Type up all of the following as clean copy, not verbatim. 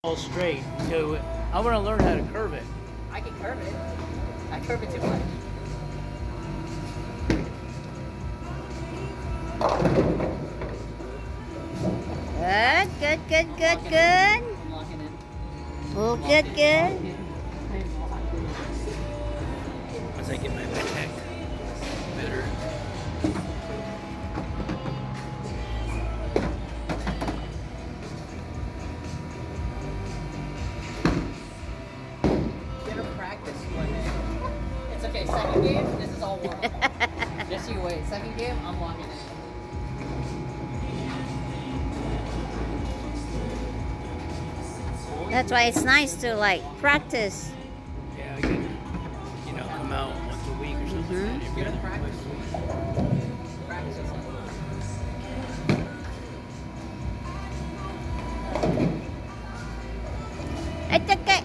all straight. So I want to learn how to curve it. I can curve it. I curve it too much. Good. I'm locking in. Oh, good. Once I get my back better. Better practice one day. It's okay. Second game, this is all warm up. Just you wait. Second game, I'm locking in. That's why it's nice to like practice. Yeah, I can, come out once a week or something. Mhm. Every Better other practice. week. Practice yourself. It's okay.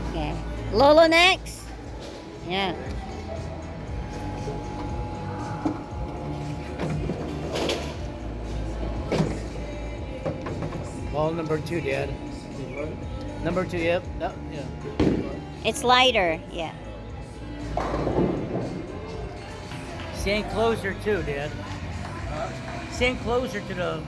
Okay. Lolo next. Yeah. Ball number 2, Dad. Number 2, yep. No, yeah. It's lighter. Yeah. Stand closer too, Dad. Stand closer to the...